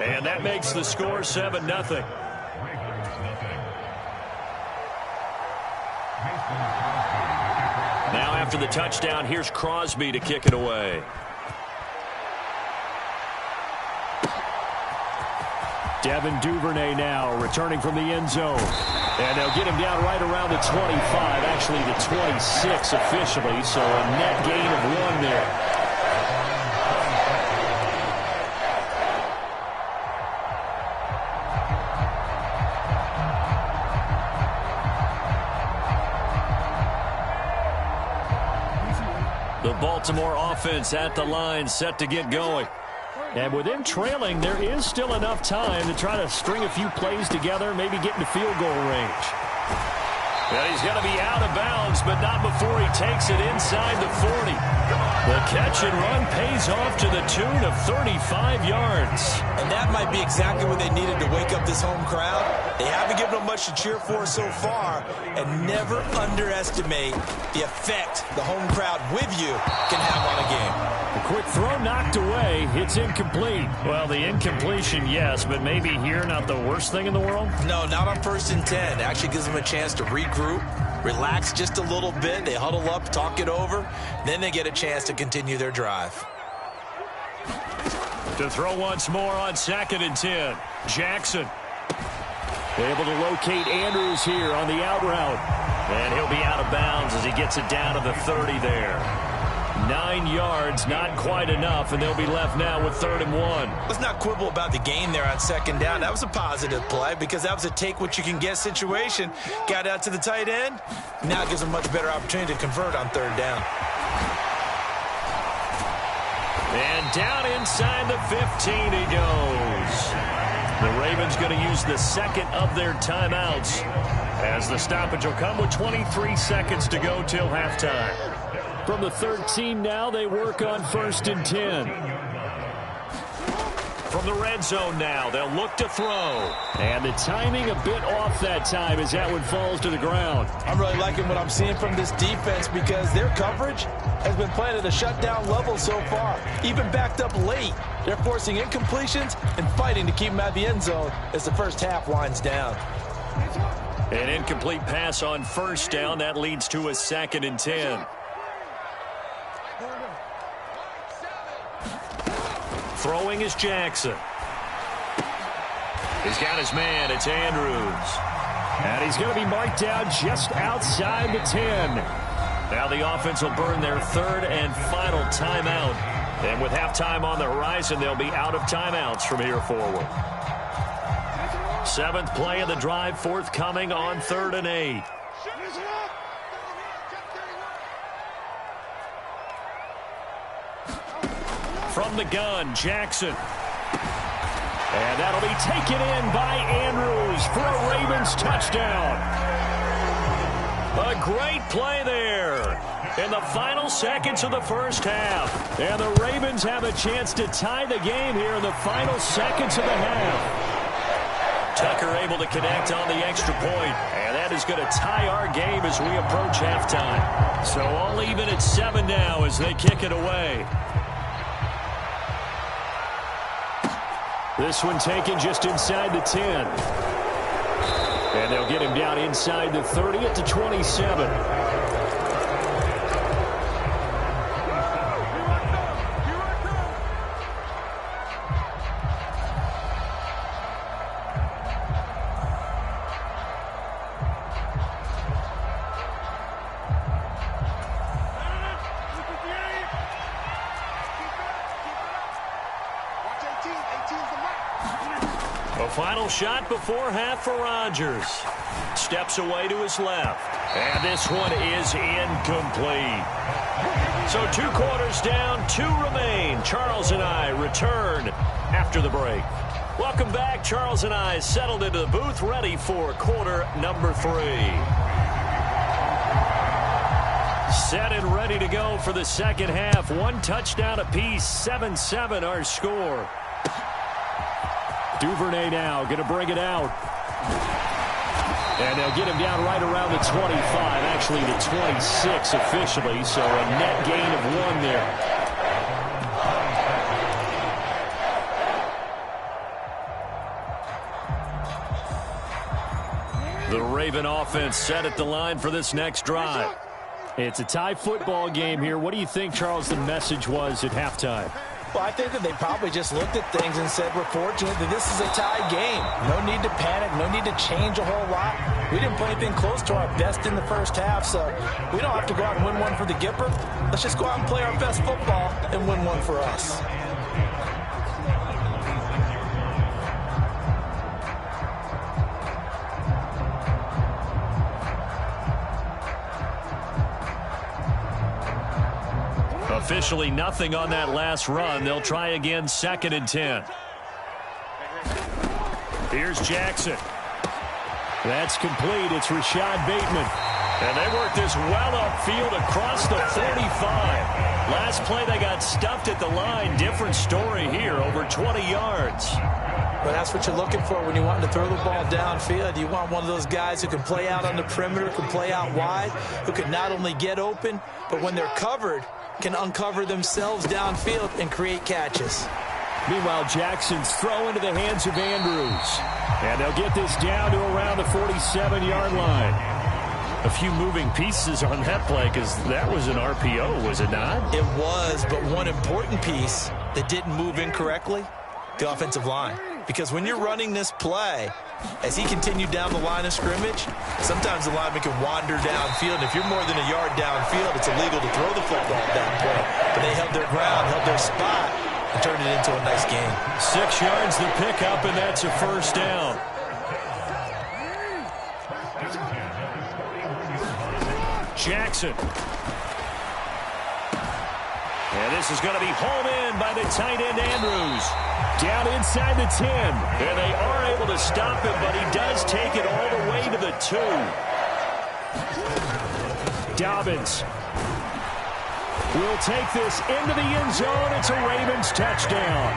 And that makes the score 7-0. Now after the touchdown, here's Crosby to kick it away. Devin Duvernay now returning from the end zone. And they'll get him down right around the 25, actually the 26 officially, so a net gain of 1 there. The Baltimore offense at the line, set to get going. And with him trailing, there is still enough time to try to string a few plays together, maybe get into field goal range. And he's going to be out of bounds, but not before he takes it inside the 40. The catch and run pays off to the tune of 35 yards. And that might be exactly what they needed to wake up this home crowd. They haven't given them much to cheer for so far, and never underestimate the effect the home crowd with you can have on a game. A quick throw knocked away. It's incomplete. Well, the incompletion, yes, but maybe here not the worst thing in the world? No, not on 1st and 10. It actually gives them a chance to regroup, relax just a little bit. They huddle up, talk it over. Then they get a chance to continue their drive. To throw once more on 2nd and 10. Jackson. Able to locate Andrews here on the out route. And he'll be out of bounds as he gets it down to the 30 there. 9 yards, not quite enough, and they'll be left now with 3rd and 1. Let's not quibble about the gain there on 2nd down. That was a positive play because that was a take-what-you-can-get situation. Got out to the tight end. Now it gives them a much better opportunity to convert on 3rd down. And down inside the 15 he goes. The Ravens going to use the second of their timeouts as the stoppage will come with 23 seconds to go till halftime. From the 13 now, they work on 1st and 10. From the red zone now, they'll look to throw. And the timing a bit off that time as that one falls to the ground. I'm really liking what I'm seeing from this defense because their coverage has been playing at a shutdown level so far. Even backed up late, they're forcing incompletions and fighting to keep them at the end zone as the first half winds down. An incomplete pass on 1st down. That leads to a 2nd and 10. Throwing is Jackson. He's got his man. It's Andrews. And he's going to be marked down just outside the 10. Now the offense will burn their 3rd and final timeout. And with halftime on the horizon, they'll be out of timeouts from here forward. 7th play of the drive forthcoming on 3rd and 8. From the gun, Jackson. And that'll be taken in by Andrews for a Ravens touchdown. A great play there in the final seconds of the first half. And the Ravens have a chance to tie the game here in the final seconds of the half. Tucker able to connect on the extra point. And that is going to tie our game as we approach halftime. So all even at 7 now as they kick it away. This one taken just inside the 10. And they'll get him down inside the 30 at the 27. Final shot before half for Rodgers. Steps away to his left. And this one is incomplete. So 2 quarters down, 2 remain. Charles and I return after the break. Welcome back. Charles and I settled into the booth, ready for quarter number 3. Set and ready to go for the second half. 1 touchdown apiece, 7-7 our score. Duvernay now going to bring it out. And they'll get him down right around the 25, actually the 26 officially, so a net gain of 1 there. The Raven offense set at the line for this next drive. It's a tie football game here. What do you think, Charles, the message was at halftime? Well, I think that they probably just looked at things and said, we're fortunate that this is a tie game. No need to panic, no need to change a whole lot. We didn't play anything close to our best in the first half, so we don't have to go out and win one for the Gipper. Let's just go out and play our best football and win one for us. Officially nothing on that last run. They'll try again, 2nd and 10. Here's Jackson. That's complete. It's Rashad Bateman. And they work this well upfield across the 45. Last play they got stuffed at the line. Different story here, over 20 yards. But that's what you're looking for when you want to throw the ball downfield. You want one of those guys who can play out on the perimeter, can play out wide, who can not only get open, but when they're covered, can uncover themselves downfield and create catches. Meanwhile, Jackson's throw into the hands of Andrews. And they'll get this down to around the 47-yard line. A few moving pieces on that play because that was an RPO, was it not? It was, but one important piece that didn't move incorrectly, the offensive line. Because when you're running this play, as he continued down the line of scrimmage, sometimes the lineman can wander downfield. And if you're more than a yard downfield, it's illegal to throw the football at that point. But they held their ground, held their spot, and turned it into a nice game. 6 yards the pickup, and that's a first down. Jackson. And this is going to be home in by the tight end, Andrews. Down inside the 10. And they are able to stop him, but he does take it all the way to the 2. Dobbins will take this into the end zone. It's a Ravens touchdown.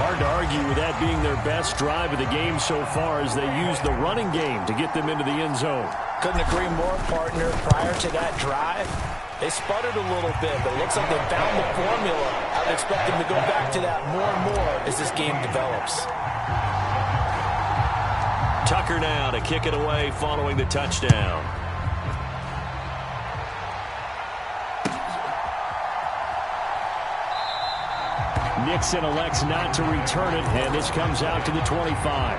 Hard to argue with that being their best drive of the game so far as they use the running game to get them into the end zone. Couldn't agree more, partner. Prior to that drive, they sputtered a little bit, but it looks like they found the formula. I would expect them to go back to that more and more as this game develops. Tucker now to kick it away following the touchdown. Nixon elects not to return it, and this comes out to the 25.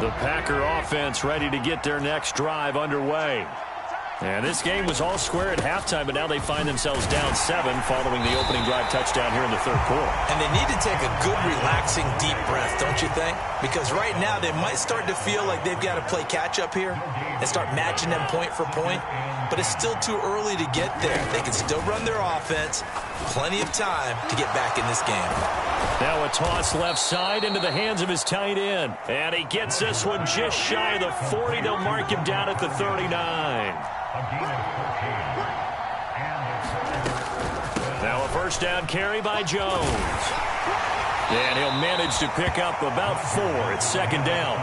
The Packer offense ready to get their next drive underway. And this game was all square at halftime, but now they find themselves down 7 following the opening drive touchdown here in the 3rd quarter. And they need to take a good, relaxing, deep breath, don't you think? Because right now they might start to feel like they've got to play catch-up here and start matching them point for point. But it's still too early to get there. They can still run their offense. Plenty of time to get back in this game. Now a toss left side into the hands of his tight end. And he gets this one just shy of the 40. They'll mark him down at the 39. Now a first down carry by Jones. And he'll manage to pick up about 4 at 2nd down.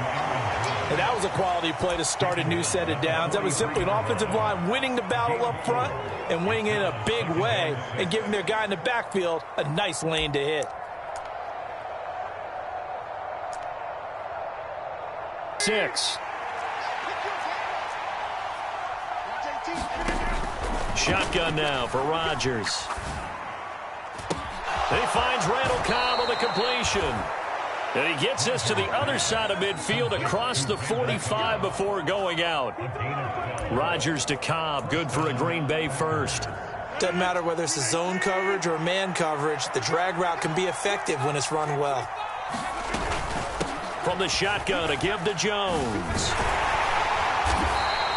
And that was a quality play to start a new set of downs. That was simply an offensive line winning the battle up front and winning it in a big way and giving their guy in the backfield a nice lane to hit. 6. Shotgun now for Rodgers. He finds Randall Cobb on the completion. And he gets this to the other side of midfield across the 45 before going out. Rodgers to Cobb, good for a Green Bay first. Doesn't matter whether it's a zone coverage or man coverage, the drag route can be effective when it's run well. From the shotgun, a give to Jones.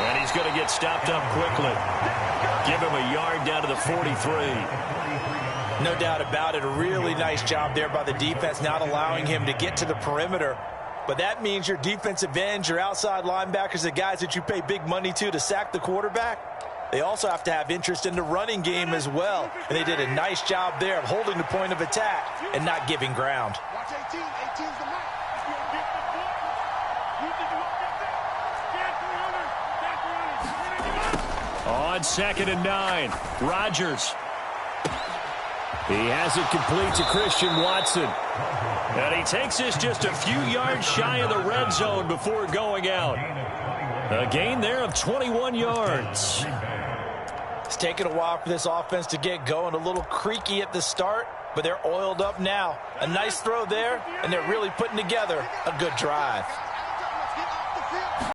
And he's going to get stopped up quickly. Give him a yard down to the 43. No doubt about it. A really nice job there by the defense, not allowing him to get to the perimeter. But that means your defensive ends, your outside linebackers, the guys that you pay big money to sack the quarterback, they also have to have interest in the running game as well. And they did a nice job there of holding the point of attack and not giving ground. On 2nd and 9, Rodgers. He has it complete to Christian Watson. And he takes this just a few yards shy of the red zone before going out. A gain there of 21 yards. It's taken a while for this offense to get going. A little creaky at the start, but they're oiled up now. A nice throw there, and they're really putting together a good drive.